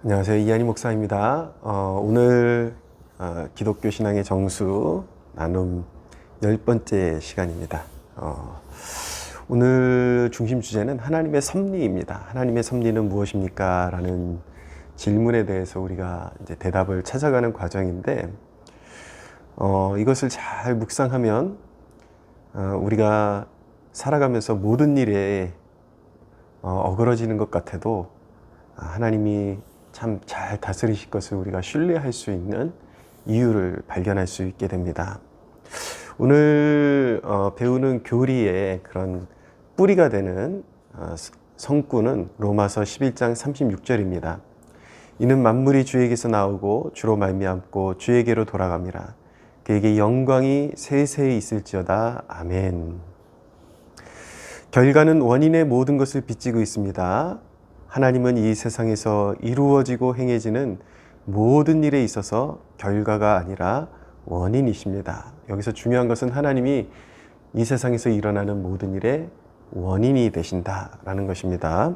안녕하세요. 이한희 목사입니다. 오늘 기독교 신앙의 정수 나눔 10번째 시간입니다. 오늘 중심 주제는 하나님의 섭리입니다. 하나님의 섭리는 무엇입니까? 라는 질문에 대해서 우리가 이제 대답을 찾아가는 과정인데, 이것을 잘 묵상하면 우리가 살아가면서 모든 일에 어그러지는 것 같아도 하나님이 참 잘 다스리실 것을 우리가 신뢰할 수 있는 이유를 발견할 수 있게 됩니다. 오늘 배우는 교리의 그런 뿌리가 되는 성구는 로마서 11장 36절입니다. 이는 만물이 주에게서 나오고 주로 말미암고 주에게로 돌아갑니다. 그에게 영광이 세세히 있을지어다. 아멘. 결과는 원인의 모든 것을 빚지고 있습니다. 하나님은 이 세상에서 이루어지고 행해지는 모든 일에 있어서 결과가 아니라 원인이십니다. 여기서 중요한 것은 하나님이 이 세상에서 일어나는 모든 일의 원인이 되신다라는 것입니다.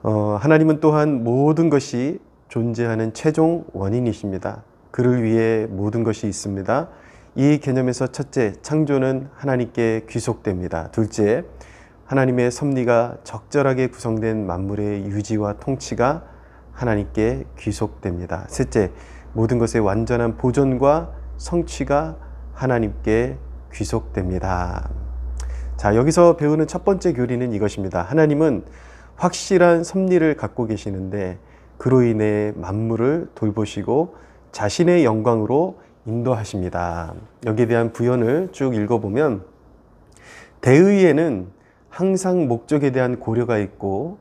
하나님은 또한 모든 것이 존재하는 최종 원인이십니다. 그를 위해 모든 것이 있습니다. 이 개념에서 첫째, 창조는 하나님께 귀속됩니다. 둘째, 하나님의 섭리가 적절하게 구성된 만물의 유지와 통치가 하나님께 귀속됩니다. 셋째, 모든 것의 완전한 보존과 성취가 하나님께 귀속됩니다. 자, 여기서 배우는 첫 번째 교리는 이것입니다. 하나님은 확실한 섭리를 갖고 계시는데 그로 인해 만물을 돌보시고 자신의 영광으로 인도하십니다. 여기에 대한 부연을 쭉 읽어보면, 대의에는 항상 목적에 대한 고려가 있고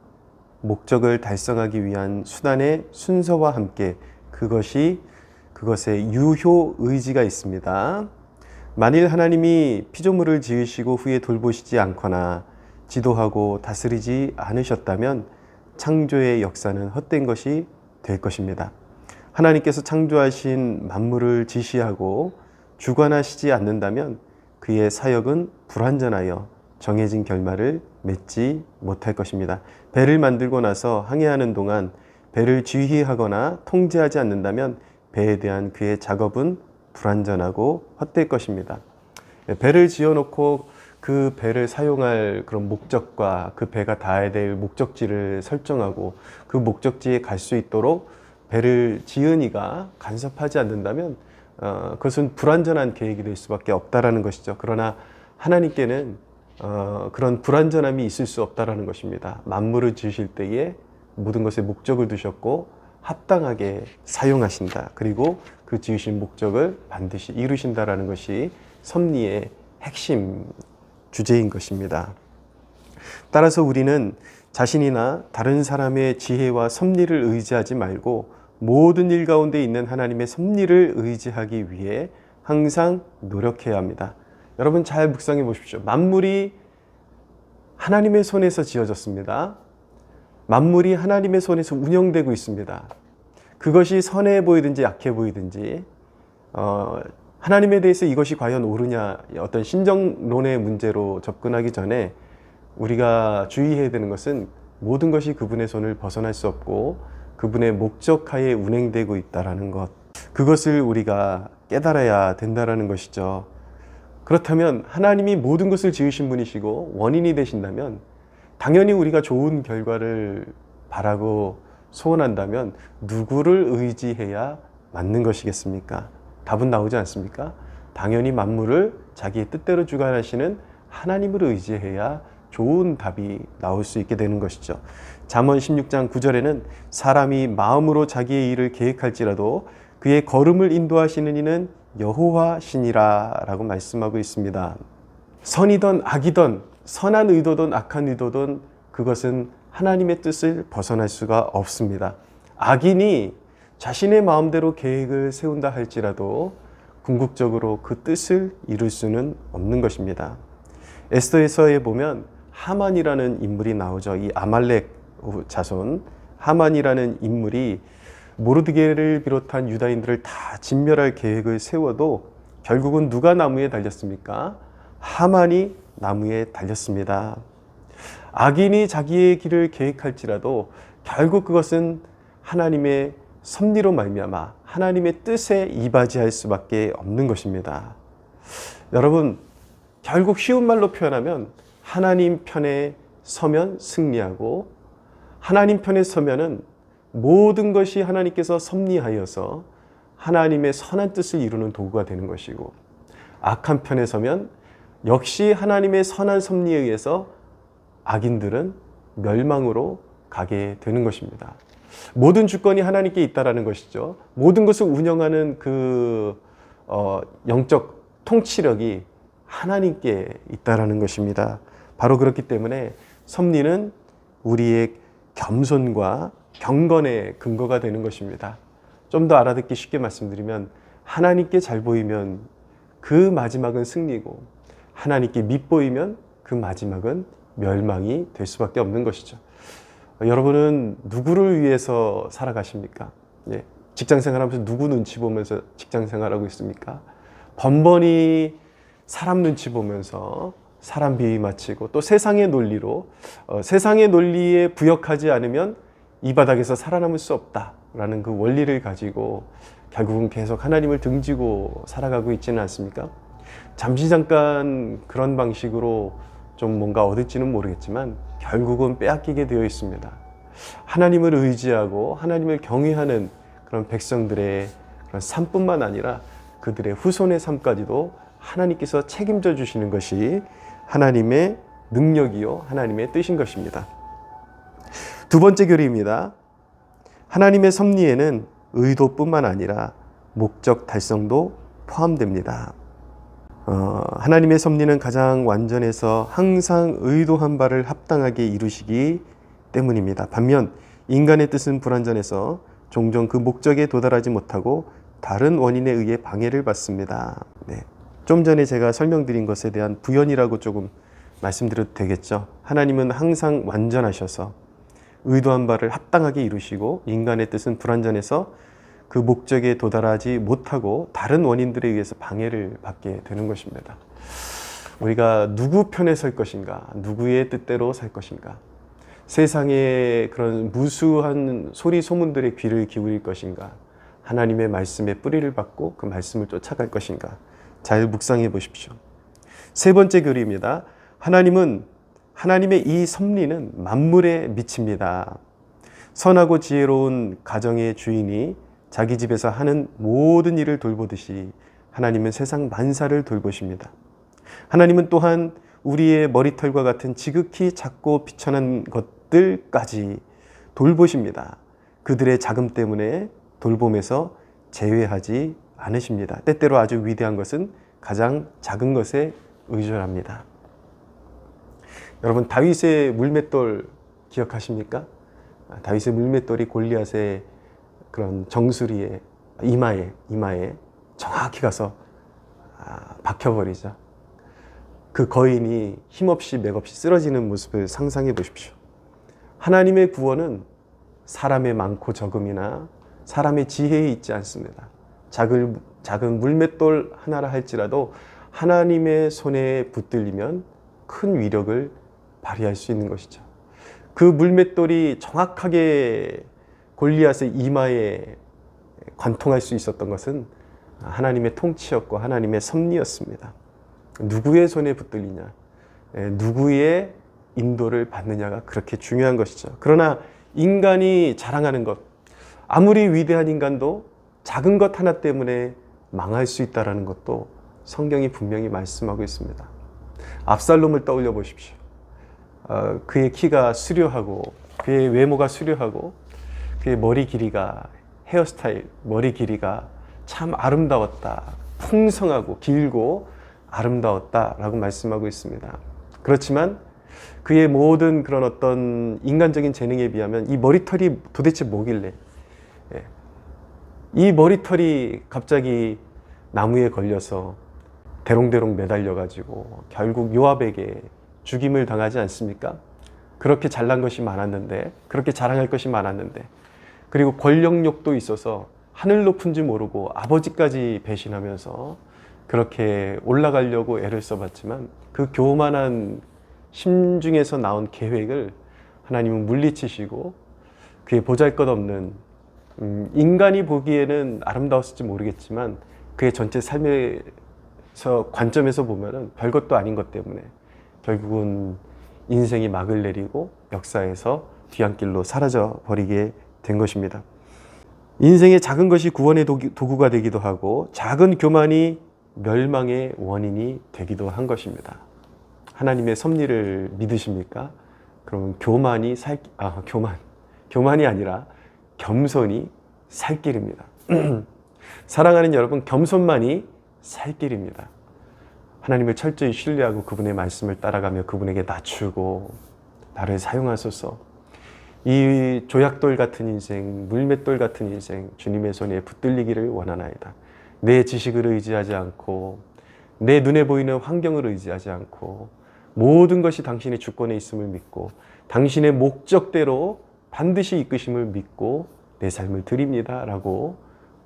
목적을 달성하기 위한 수단의 순서와 함께 그것의 유효 의지가 있습니다. 만일 하나님이 피조물을 지으시고 후에 돌보시지 않거나 지도하고 다스리지 않으셨다면 창조의 역사는 헛된 것이 될 것입니다. 하나님께서 창조하신 만물을 지시하고 주관하시지 않는다면 그의 사역은 불완전하여 정해진 결말을 맺지 못할 것입니다. 배를 만들고 나서 항해하는 동안 배를 지휘하거나 통제하지 않는다면 배에 대한 그의 작업은 불완전하고 헛될 것입니다. 배를 지어놓고 그 배를 사용할 그런 목적과 그 배가 닿아야 될 목적지를 설정하고 그 목적지에 갈 수 있도록 배를 지은 이가 간섭하지 않는다면 그것은 불완전한 계획이 될 수밖에 없다라는 것이죠. 그러나 하나님께는 그런 불완전함이 있을 수 없다라는 것입니다. 만물을 지으실 때에 모든 것에 목적을 두셨고 합당하게 사용하신다. 그리고 그 지으신 목적을 반드시 이루신다라는 것이 섭리의 핵심 주제인 것입니다. 따라서 우리는 자신이나 다른 사람의 지혜와 섭리를 의지하지 말고 모든 일 가운데 있는 하나님의 섭리를 의지하기 위해 항상 노력해야 합니다. 여러분 잘 묵상해 보십시오. 만물이 하나님의 손에서 지어졌습니다. 만물이 하나님의 손에서 운영되고 있습니다. 그것이 선해 보이든지 약해 보이든지 하나님에 대해서 이것이 과연 옳으냐, 어떤 신정론의 문제로 접근하기 전에 우리가 주의해야 되는 것은 모든 것이 그분의 손을 벗어날 수 없고 그분의 목적하에 운행되고 있다는 것, 그것을 우리가 깨달아야 된다는 것이죠. 그렇다면 하나님이 모든 것을 지으신 분이시고 원인이 되신다면 당연히 우리가 좋은 결과를 바라고 소원한다면 누구를 의지해야 맞는 것이겠습니까? 답은 나오지 않습니까? 당연히 만물을 자기의 뜻대로 주관하시는 하나님을 의지해야 좋은 답이 나올 수 있게 되는 것이죠. 잠언 16장 9절에는 사람이 마음으로 자기의 일을 계획할지라도 그의 걸음을 인도하시는 이는 여호와시니라 라고 말씀하고 있습니다. 선이든 악이든 선한 의도든 악한 의도든 그것은 하나님의 뜻을 벗어날 수가 없습니다. 악인이 자신의 마음대로 계획을 세운다 할지라도 궁극적으로 그 뜻을 이룰 수는 없는 것입니다. 에스더에서에 보면 하만이라는 인물이 나오죠. 이 아말렉 자손 하만이라는 인물이 모르드게를 비롯한 유다인들을 다 진멸할 계획을 세워도 결국은 누가 나무에 달렸습니까? 하만이 나무에 달렸습니다. 악인이 자기의 길을 계획할지라도 결국 그것은 하나님의 섭리로 말미암아 하나님의 뜻에 이바지할 수밖에 없는 것입니다. 여러분, 결국 쉬운 말로 표현하면 하나님 편에 서면 승리하고, 하나님 편에 서면은 모든 것이 하나님께서 섭리하여서 하나님의 선한 뜻을 이루는 도구가 되는 것이고, 악한 편에 서면 역시 하나님의 선한 섭리에 의해서 악인들은 멸망으로 가게 되는 것입니다. 모든 주권이 하나님께 있다라는 것이죠. 모든 것을 운영하는 그 영적 통치력이 하나님께 있다라는 것입니다. 바로 그렇기 때문에 섭리는 우리의 겸손과 경건의 근거가 되는 것입니다. 좀 더 알아듣기 쉽게 말씀드리면, 하나님께 잘 보이면 그 마지막은 승리고, 하나님께 밉보이면 그 마지막은 멸망이 될 수밖에 없는 것이죠. 여러분은 누구를 위해서 살아가십니까? 예. 직장 생활하면서 누구 눈치 보면서 직장 생활하고 있습니까? 번번이 사람 눈치 보면서 사람 비위 맞추고, 또 세상의 논리로 세상의 논리에 부역하지 않으면 이 바닥에서 살아남을 수 없다라는 그 원리를 가지고 결국은 계속 하나님을 등지고 살아가고 있지는 않습니까? 잠시 잠깐 그런 방식으로 좀 뭔가 얻을지는 모르겠지만 결국은 빼앗기게 되어 있습니다. 하나님을 의지하고 하나님을 경외하는 그런 백성들의 그런 삶뿐만 아니라 그들의 후손의 삶까지도 하나님께서 책임져 주시는 것이 하나님의 능력이요 하나님의 뜻인 것입니다. 두 번째 교리입니다. 하나님의 섭리에는 의도뿐만 아니라 목적 달성도 포함됩니다. 하나님의 섭리는 가장 완전해서 항상 의도한 바를 합당하게 이루시기 때문입니다. 반면 인간의 뜻은 불완전해서 종종 그 목적에 도달하지 못하고 다른 원인에 의해 방해를 받습니다. 네. 좀 전에 제가 설명드린 것에 대한 부연이라고 조금 말씀드려도 되겠죠. 하나님은 항상 완전하셔서 의도한 바를 합당하게 이루시고, 인간의 뜻은 불완전해서 그 목적에 도달하지 못하고 다른 원인들에 의해서 방해를 받게 되는 것입니다. 우리가 누구 편에 설 것인가, 누구의 뜻대로 살 것인가, 세상의 그런 무수한 소리 소문들의 귀를 기울일 것인가, 하나님의 말씀에 뿌리를 받고 그 말씀을 쫓아갈 것인가, 잘 묵상해 보십시오. 세 번째 교리입니다. 하나님의 이 섭리는 만물에 미칩니다. 선하고 지혜로운 가정의 주인이 자기 집에서 하는 모든 일을 돌보듯이 하나님은 세상 만사를 돌보십니다. 하나님은 또한 우리의 머리털과 같은 지극히 작고 비천한 것들까지 돌보십니다. 그들의 자금 때문에 돌봄에서 제외하지 않으십니다. 때때로 아주 위대한 것은 가장 작은 것에 의존합니다. 여러분, 다윗의 물맷돌 기억하십니까? 다윗의 물맷돌이 골리앗의 그런 정수리에 이마에 정확히 가서 박혀버리죠. 그 거인이 힘없이 맥없이 쓰러지는 모습을 상상해 보십시오. 하나님의 구원은 사람의 많고 적음이나 사람의 지혜에 있지 않습니다. 작은 물맷돌 하나라 할지라도 하나님의 손에 붙들리면 큰 위력을 발휘할 수 있는 것이죠. 그 물맷돌이 정확하게 골리앗의 이마에 관통할 수 있었던 것은 하나님의 통치였고 하나님의 섭리였습니다. 누구의 손에 붙들리냐, 누구의 인도를 받느냐가 그렇게 중요한 것이죠. 그러나 인간이 자랑하는 것, 아무리 위대한 인간도 작은 것 하나 때문에 망할 수 있다는 것도 성경이 분명히 말씀하고 있습니다. 압살롬을 떠올려 보십시오. 그의 키가 수려하고 그의 외모가 수려하고 그의 머리 길이가, 헤어스타일, 머리 길이가 참 아름다웠다. 풍성하고 길고 아름다웠다라고 말씀하고 있습니다. 그렇지만 그의 모든 그런 어떤 인간적인 재능에 비하면 이 머리털이 도대체 뭐길래, 이 머리털이 갑자기 나무에 걸려서 대롱대롱 매달려 가지고 결국 요압에게 죽임을 당하지 않습니까? 그렇게 잘난 것이 많았는데, 그렇게 자랑할 것이 많았는데, 그리고 권력욕도 있어서 하늘 높은 줄 모르고 아버지까지 배신하면서 그렇게 올라가려고 애를 써봤지만 그 교만한 심중에서 나온 계획을 하나님은 물리치시고 그의 보잘것없는 인간이 보기에는 아름다웠을지 모르겠지만 그의 전체 삶에서 관점에서 보면은 별것도 아닌 것 때문에 결국은 인생이 막을 내리고 역사에서 뒤안길로 사라져 버리게 된 것입니다. 인생의 작은 것이 구원의 도구가 되기도 하고 작은 교만이 멸망의 원인이 되기도 한 것입니다. 하나님의 섭리를 믿으십니까? 그러면 교만이 아니라 겸손이 살 길입니다. 사랑하는 여러분, 겸손만이 살 길입니다. 하나님을 철저히 신뢰하고 그분의 말씀을 따라가며 그분에게 낮추고 나를 사용하소서. 이 조약돌 같은 인생, 물맷돌 같은 인생, 주님의 손에 붙들리기를 원하나이다. 내 지식을 의지하지 않고 내 눈에 보이는 환경을 의지하지 않고 모든 것이 당신의 주권에 있음을 믿고 당신의 목적대로 반드시 이끄심을 믿고 내 삶을 드립니다 라고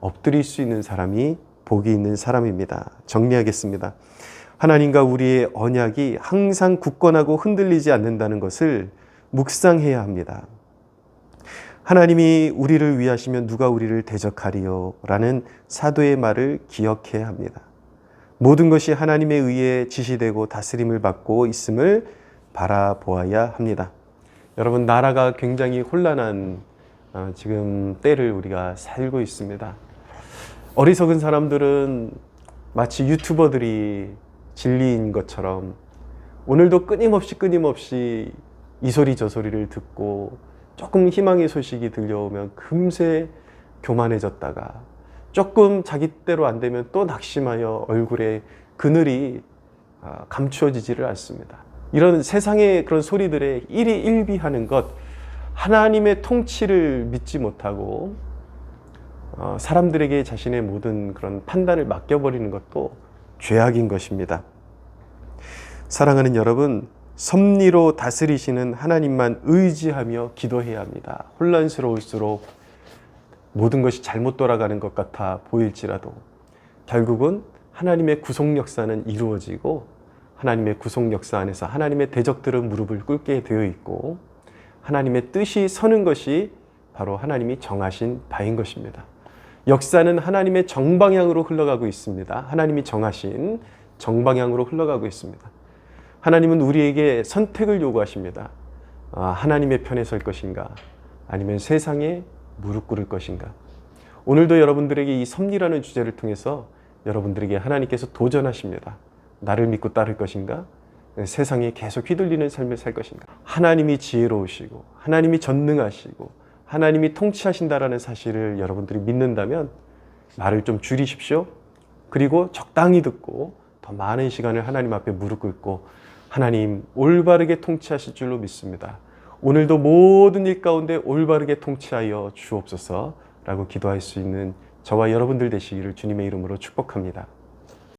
엎드릴 수 있는 사람이 복이 있는 사람입니다. 정리하겠습니다. 하나님과 우리의 언약이 항상 굳건하고 흔들리지 않는다는 것을 묵상해야 합니다. 하나님이 우리를 위하시면 누가 우리를 대적하리요? 라는 사도의 말을 기억해야 합니다. 모든 것이 하나님에 의해 지시되고 다스림을 받고 있음을 바라보아야 합니다. 여러분, 나라가 굉장히 혼란한 지금 때를 우리가 살고 있습니다. 어리석은 사람들은 마치 유튜버들이 진리인 것처럼 오늘도 끊임없이 이 소리 저 소리를 듣고 조금 희망의 소식이 들려오면 금세 교만해졌다가 조금 자기 때로 안 되면 또 낙심하여 얼굴에 그늘이 감추어지지를 않습니다. 이런 세상의 그런 소리들에 일희일비하는 것, 하나님의 통치를 믿지 못하고 사람들에게 자신의 모든 그런 판단을 맡겨버리는 것도 죄악인 것입니다. 사랑하는 여러분, 섭리로 다스리시는 하나님만 의지하며 기도해야 합니다. 혼란스러울수록 모든 것이 잘못 돌아가는 것 같아 보일지라도 결국은 하나님의 구속 역사는 이루어지고 하나님의 구속 역사 안에서 하나님의 대적들은 무릎을 꿇게 되어 있고 하나님의 뜻이 서는 것이 바로 하나님이 정하신 바인 것입니다. 역사는 하나님의 정방향으로 흘러가고 있습니다. 하나님이 정하신 정방향으로 흘러가고 있습니다. 하나님은 우리에게 선택을 요구하십니다. 하나님의 편에 설 것인가? 아니면 세상에 무릎 꿇을 것인가? 오늘도 여러분들에게 이 섭리라는 주제를 통해서 여러분들에게 하나님께서 도전하십니다. 나를 믿고 따를 것인가? 세상에 계속 휘둘리는 삶을 살 것인가? 하나님이 지혜로우시고 하나님이 전능하시고 하나님이 통치하신다라는 사실을 여러분들이 믿는다면 말을 좀 줄이십시오. 그리고 적당히 듣고 더 많은 시간을 하나님 앞에 무릎 꿇고 하나님 올바르게 통치하실 줄로 믿습니다. 오늘도 모든 일 가운데 올바르게 통치하여 주옵소서 라고 기도할 수 있는 저와 여러분들 되시기를 주님의 이름으로 축복합니다.